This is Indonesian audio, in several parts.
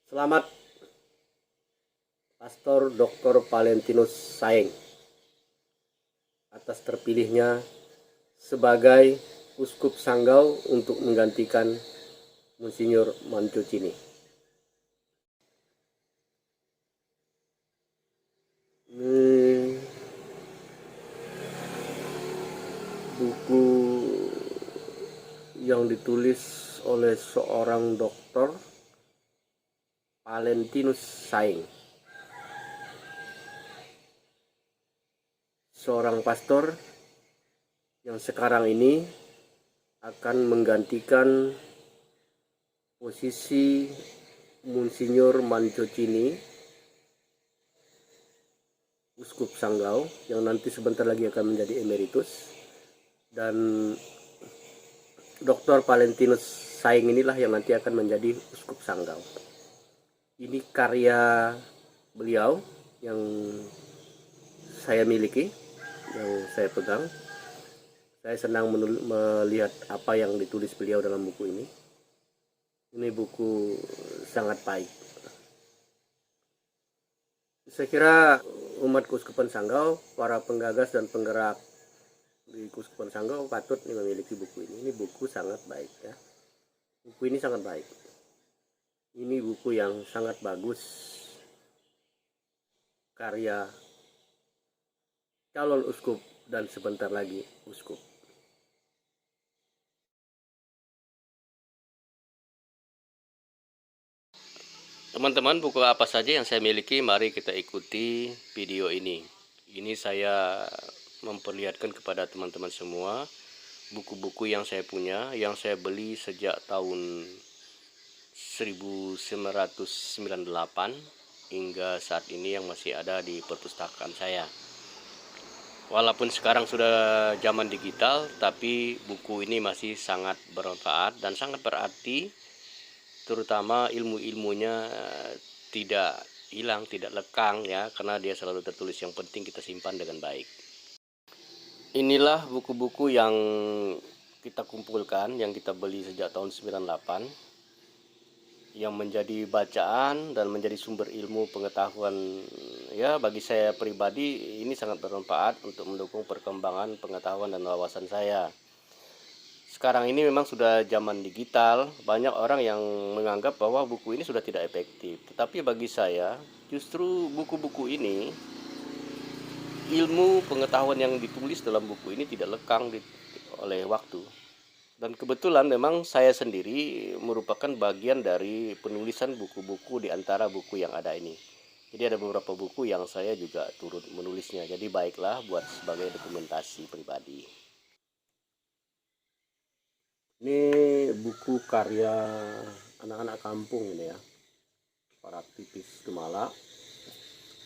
Selamat Pastor Dr. Valentinus Saeng atas terpilihnya sebagai Uskup Sanggau untuk menggantikan Monsinyur Mancocini. Ini buku yang ditulis oleh seorang dokter, Valentinus Saeng, seorang pastor yang sekarang ini akan menggantikan posisi Monsinyur Mancocini, Uskup Sanggau, yang nanti sebentar lagi akan menjadi emeritus. Dan Dr. Valentinus Saeng inilah yang nanti akan menjadi Uskup Sanggau. Ini karya beliau yang saya miliki, yang saya pegang. Saya senang melihat apa yang ditulis beliau dalam buku ini. Ini buku sangat baik. Saya kira umat Keuskupan Sanggau, para penggagas dan penggerak di Keuskupan Sanggau patut memiliki buku ini. Ini buku sangat baik ya. Buku ini sangat baik. Ini buku yang sangat bagus. Karya calon uskup dan sebentar lagi uskup. Teman-teman, buku apa saja yang saya miliki? Mari kita ikuti video ini. Ini saya memperlihatkan kepada teman-teman semua buku-buku yang saya punya, yang saya beli sejak tahun 1998 hingga saat ini yang masih ada di perpustakaan saya. Walaupun sekarang sudah zaman digital, tapi buku ini masih sangat bermanfaat dan sangat berarti, terutama ilmu-ilmunya tidak hilang, tidak lekang ya, karena dia selalu tertulis. Yang penting kita simpan dengan baik. Inilah buku-buku yang kita kumpulkan, yang kita beli sejak tahun 98, yang menjadi bacaan dan menjadi sumber ilmu pengetahuan ya. Bagi saya pribadi ini sangat bermanfaat untuk mendukung perkembangan pengetahuan dan wawasan saya. Sekarang ini memang sudah zaman digital, banyak orang yang menganggap bahwa buku ini sudah tidak efektif. Tetapi bagi saya justru buku-buku ini, ilmu pengetahuan yang ditulis dalam buku ini tidak lekang oleh waktu. Dan kebetulan memang saya sendiri merupakan bagian dari penulisan buku-buku di antara buku yang ada ini. Jadi ada beberapa buku yang saya juga turut menulisnya. Jadi baiklah buat sebagai dokumentasi pribadi. Ini buku karya anak-anak kampung ini ya. Para aktivis Gemala,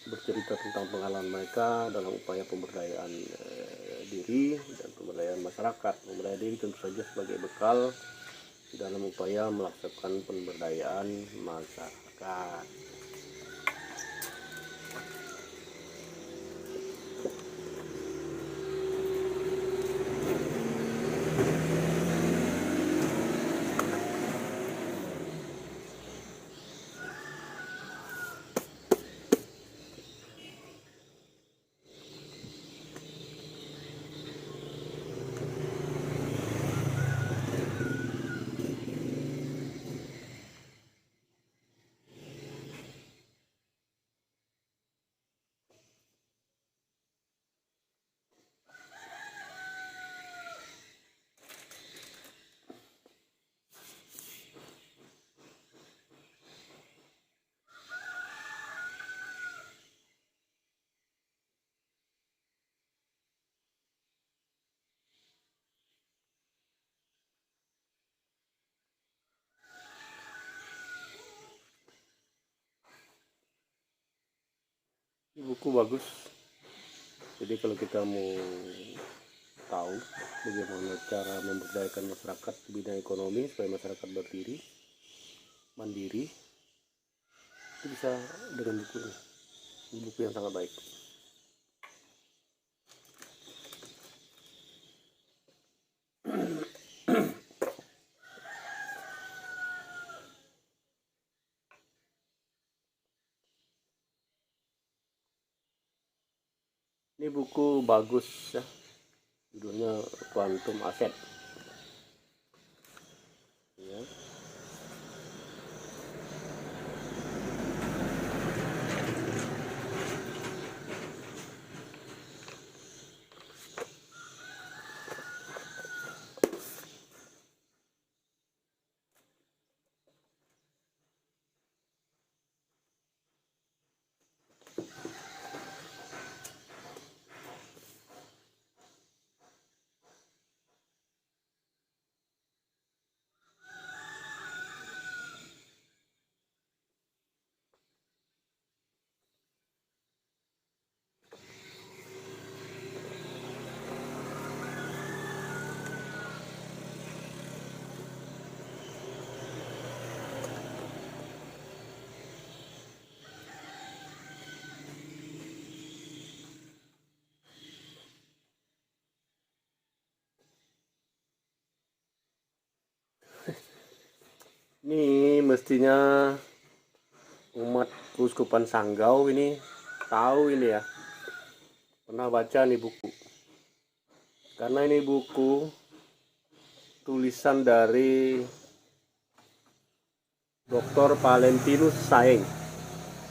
bercerita tentang pengalaman mereka dalam upaya pemberdayaan diri dan pemberdayaan masyarakat. Pemberdayaan diri tentu saja sebagai bekal dalam upaya melaksanakan pemberdayaan masyarakat. Ini buku bagus. Jadi kalau kita mau tahu bagaimana cara memberdayakan masyarakat di bidang ekonomi supaya masyarakat berdiri, mandiri, itu bisa dengan buku ini. Ini buku yang sangat baik. Ini buku bagus ya, judulnya Quantum Asset ya. Ini mestinya umat Keuskupan Sanggau ini tahu ini ya, pernah baca nih buku, karena ini buku tulisan dari Dr. Valentinus Saeng.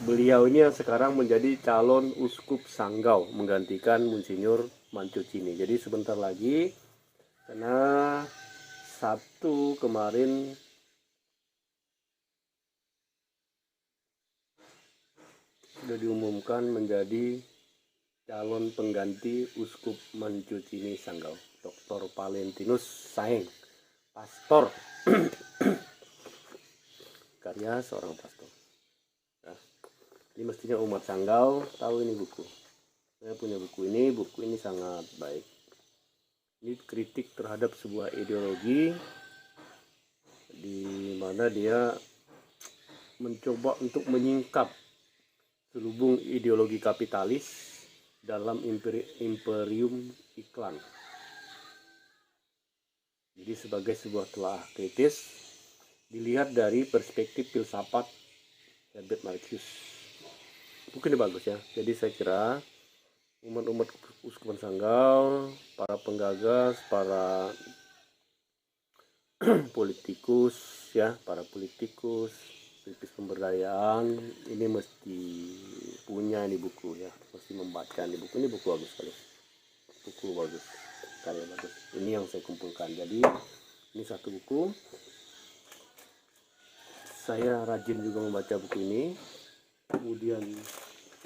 Beliau ini yang sekarang menjadi calon uskup Sanggau menggantikan Monsinyur Mancocini. Jadi sebentar lagi, karena Sabtu kemarin sudah diumumkan menjadi calon pengganti uskup Mancocini Sanggau, Dr. Valentinus Saeng, pastor. Karya seorang pastor. Nah, ini mestinya umat Sanggau tahu ini buku. Saya punya buku ini sangat baik. Ini kritik terhadap sebuah ideologi di mana dia mencoba untuk menyingkap selubung ideologi kapitalis dalam imperium iklan. Jadi sebagai sebuah telah kritis dilihat dari perspektif filsafat Herbert Marcuse. Buku ini bagus ya. Jadi saya kira umat-umat Keuskupan Sanggau, para penggagas, para politikus ya, para politikus pemberdayaan ini mesti punya ini buku ya, mesti membaca ini buku. Ini buku bagus sekali, buku bagus, karya bagus. Ini yang saya kumpulkan. Jadi ini satu buku. Saya rajin juga membaca buku ini. Kemudian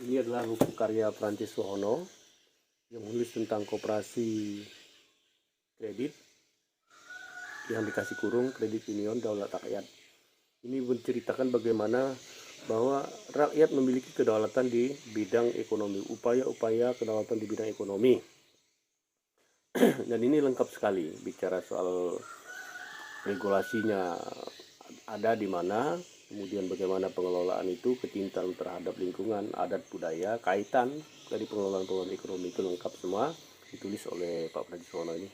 ini adalah buku karya Francis Suhono yang menulis tentang koperasi kredit yang dikasih kurung kredit union daulat rakyat. Ini menceritakan bagaimana bahwa rakyat memiliki kedaulatan di bidang ekonomi, upaya-upaya kedaulatan di bidang ekonomi. Dan ini lengkap sekali, bicara soal regulasinya ada di mana, kemudian bagaimana pengelolaan itu, kecintaan terhadap lingkungan, adat budaya, kaitan dari pengelolaan ekonomi itu lengkap semua ditulis oleh Pak Francis Suhono ini.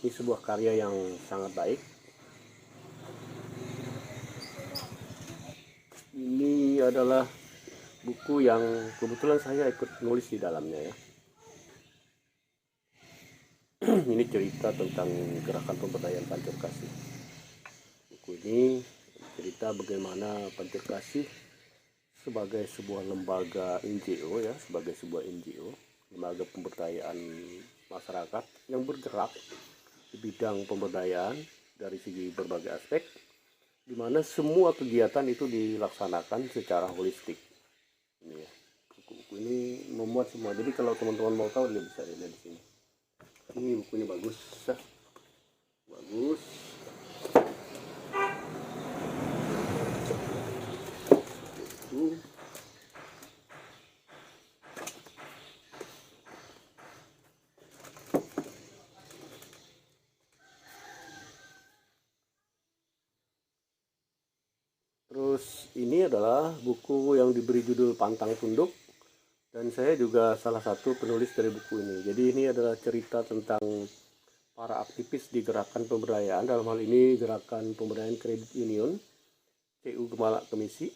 Ini sebuah karya yang sangat baik. Ini adalah buku yang kebetulan saya ikut nulis di dalamnya ya. Ini cerita tentang gerakan pemberdayaan Pancur Kasih. Buku ini cerita bagaimana Pancur Kasih sebagai sebuah lembaga NGO ya, sebagai sebuah NGO, lembaga pemberdayaan masyarakat yang bergerak di bidang pemberdayaan dari segi berbagai aspek, di mana semua kegiatan itu dilaksanakan secara holistik. Ini ya, buku-buku ini memuat semua. Jadi kalau teman-teman mau tahu, dia bisa lihat di sini. Ini bukunya bagus, ya. Bagus. Terus ini adalah buku yang diberi judul Pantang Tunduk, dan saya juga salah satu penulis dari buku ini. Jadi ini adalah cerita tentang para aktivis di gerakan pemberdayaan, dalam hal ini gerakan pemberdayaan kredit union, CU Gemala Kemisi,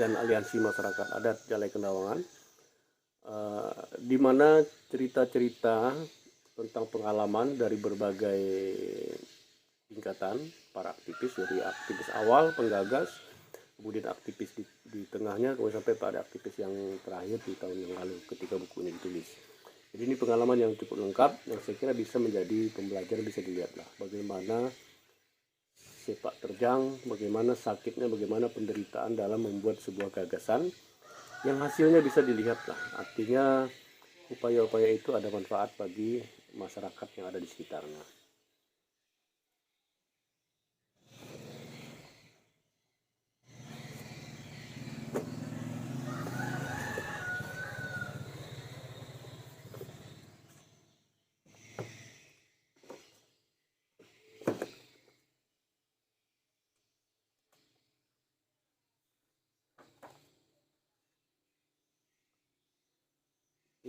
dan Aliansi Masyarakat Adat Jalai Kendawangan. di mana cerita-cerita tentang pengalaman dari berbagai tingkatan para aktivis, dari aktivis awal, penggagas, kemudian aktivis di tengahnya, kemudian sampai pada aktivis yang terakhir di tahun yang lalu ketika buku ini ditulis. Jadi ini pengalaman yang cukup lengkap, yang saya kira bisa menjadi pembelajaran, bisa dilihatlah bagaimana sepak terjang, bagaimana sakitnya, bagaimana penderitaan dalam membuat sebuah gagasan yang hasilnya bisa dilihatlah. Artinya upaya-upaya itu ada manfaat bagi masyarakat yang ada di sekitarnya.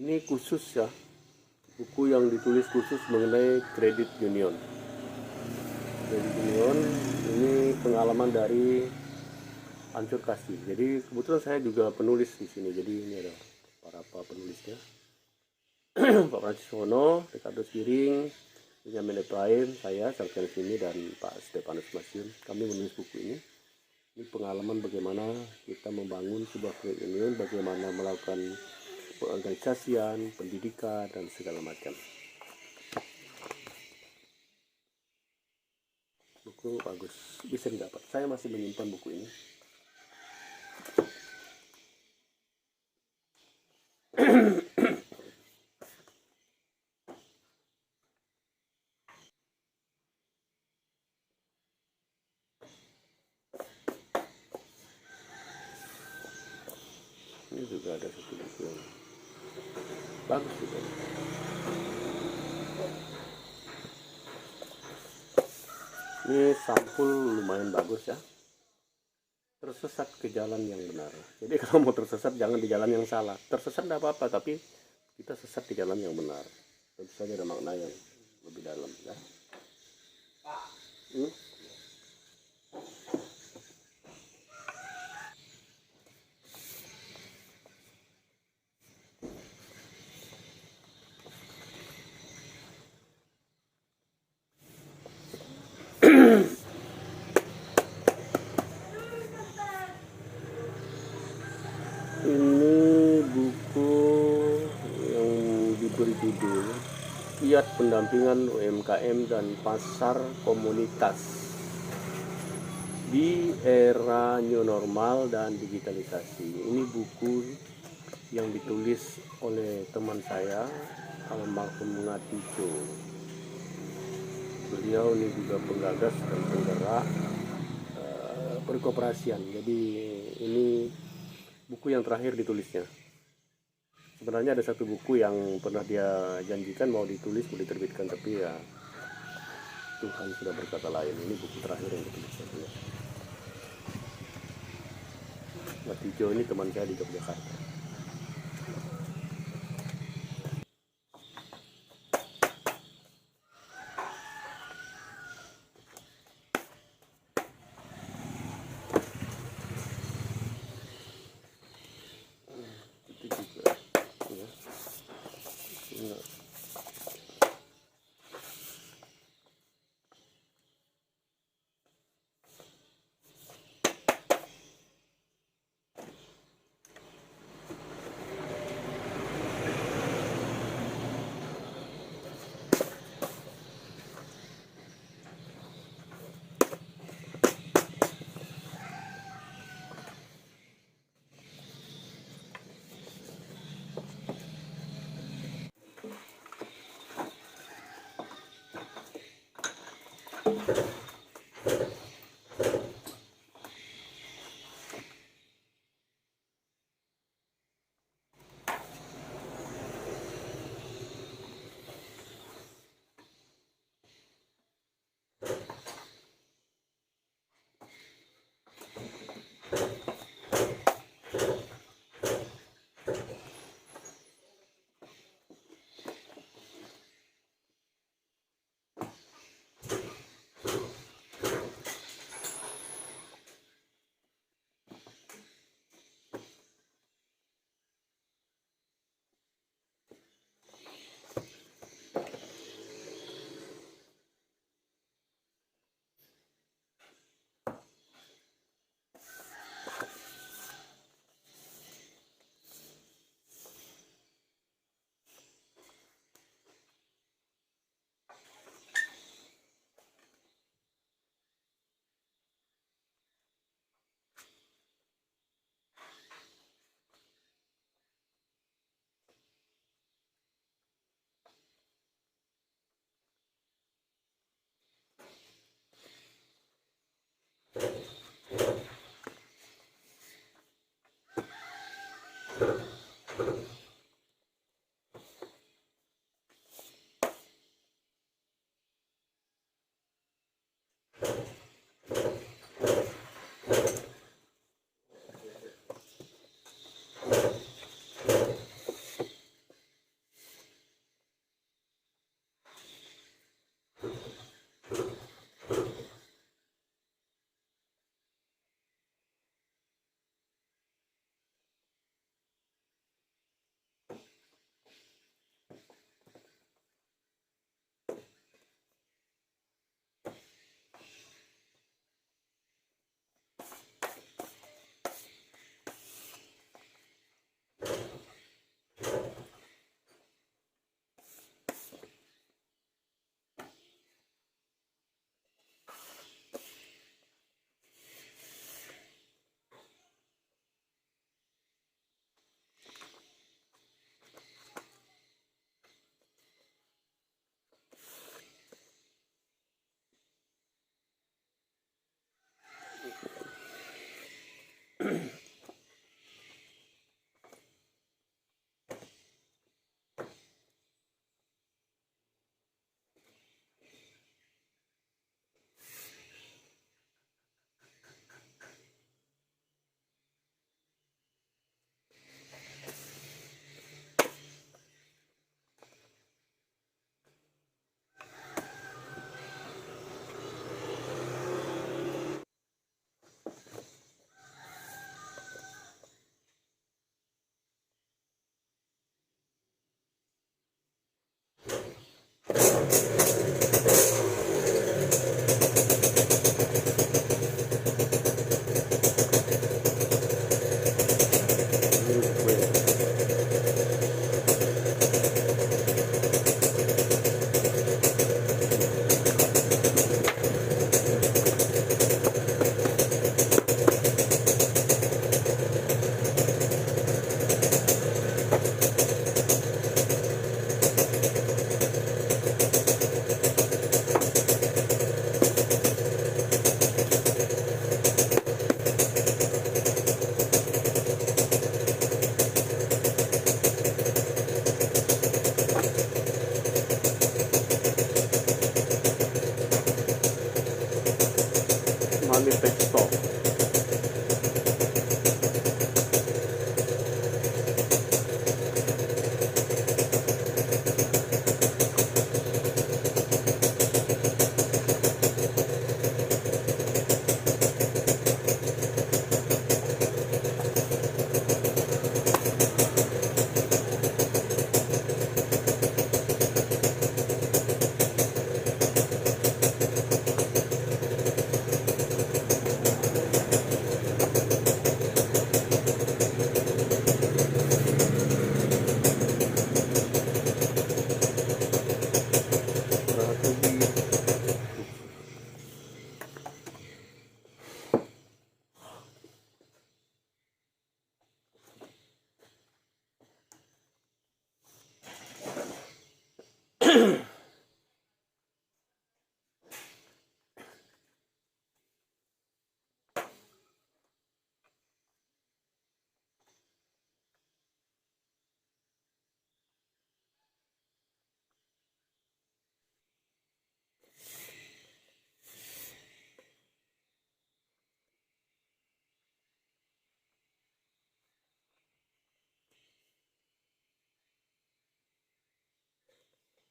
Ini khusus ya, buku yang ditulis khusus mengenai kredit union. Kredit union ini pengalaman dari Ancur Kasih. Jadi kebetulan saya juga penulis di sini. Jadi ini ada para penulisnya. Pak Francis Wono, Ricardo Giring, Benjamin Ibrahim, saya, Sarkan Sini, dan Pak Stefanus Masiun. Kami menulis buku ini. Ini pengalaman bagaimana kita membangun sebuah kredit union, bagaimana melakukan pengorganisasian, pendidikan, dan segala macam. Buku bagus, bisa didapat. Saya masih menyimpan buku ini. Ini juga ada satu buku yang bagus juga. Ini sampul lumayan bagus ya. Tersesat ke jalan yang benar. Jadi kalau mau tersesat jangan di jalan yang salah. Tersesat tidak apa-apa, tapi kita sesat di jalan yang benar. Tentu saja ada makna yang lebih dalam ya. Ini buku yang diberi judul Kiat Pendampingan UMKM dan Pasar Komunitas di Era New Normal dan Digitalisasi. Ini buku yang ditulis oleh teman saya, almarhum Ngatijo. Beliau ini juga penggagas dan penggerak perkoperasian. Jadi ini buku yang terakhir ditulisnya. Sebenarnya ada satu buku yang pernah dia janjikan mau ditulis, mau diterbitkan, tapi ya Tuhan sudah berkata lain. Ini buku terakhir yang ditulisnya. Ngatijo ini teman saya di Yogyakarta. Manifesto.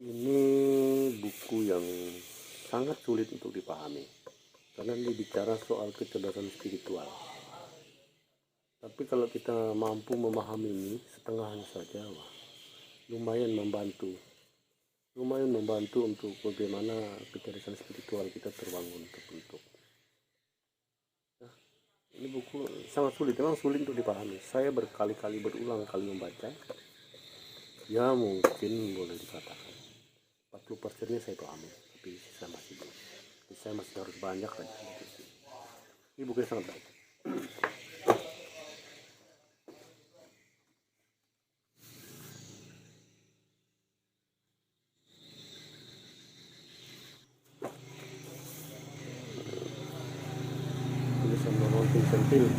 Ini buku yang sangat sulit untuk dipahami karena ini bicara soal kecerdasan spiritual. Tapi kalau kita mampu memahami ini setengahnya saja, wah, lumayan membantu untuk bagaimana kecerdasan spiritual kita terbangun, terbentuk. Nah, ini buku sangat sulit, memang sulit untuk dipahami. Saya berkali-kali berulang kali membaca, ya mungkin boleh dikatakan 40%-nya saya pahami, tapi saya masih belum. Saya masih harus banyak lagi. Ini bukunya sangat baik. Tulisan Vincent Peale.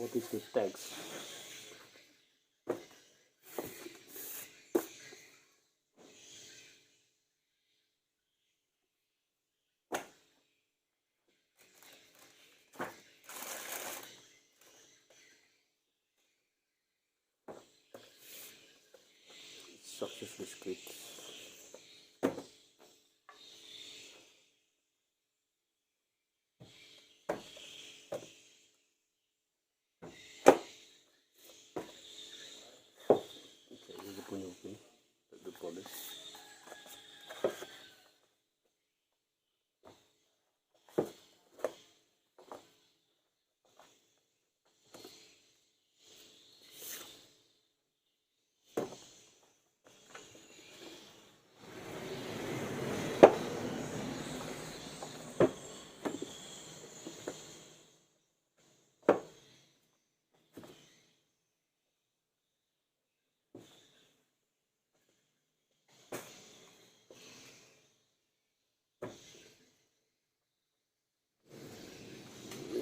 What is the text? Successful script. Ini punya buku ini, the polish.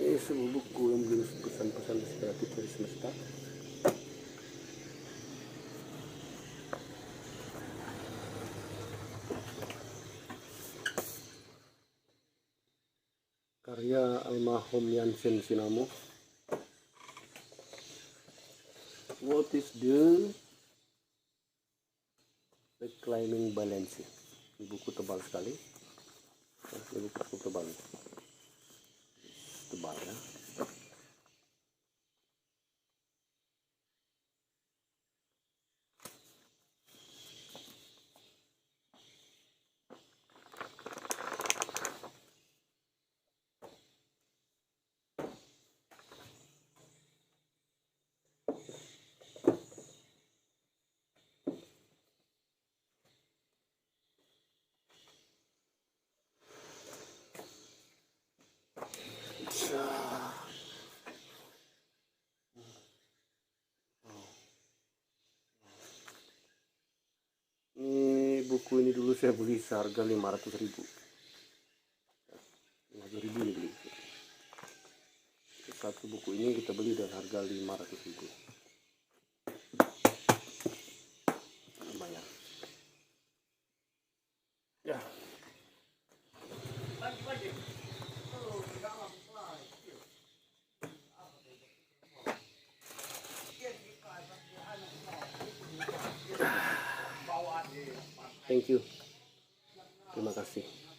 Ini sebuah buku yang menulis pesan-pesan inspiratif dari semesta. Karya almarhum Yansen Sinamo. What is the reclining balance? Ini buku tebal sekali. Ini buku cukup tebal. Tebal ya. Ini buku ini dulu saya beli seharga 500.000. 500.000 ini beli. Satu buku ini kita beli dengan harga 500.000. Lumayan. Ya. Thank you. Terima kasih.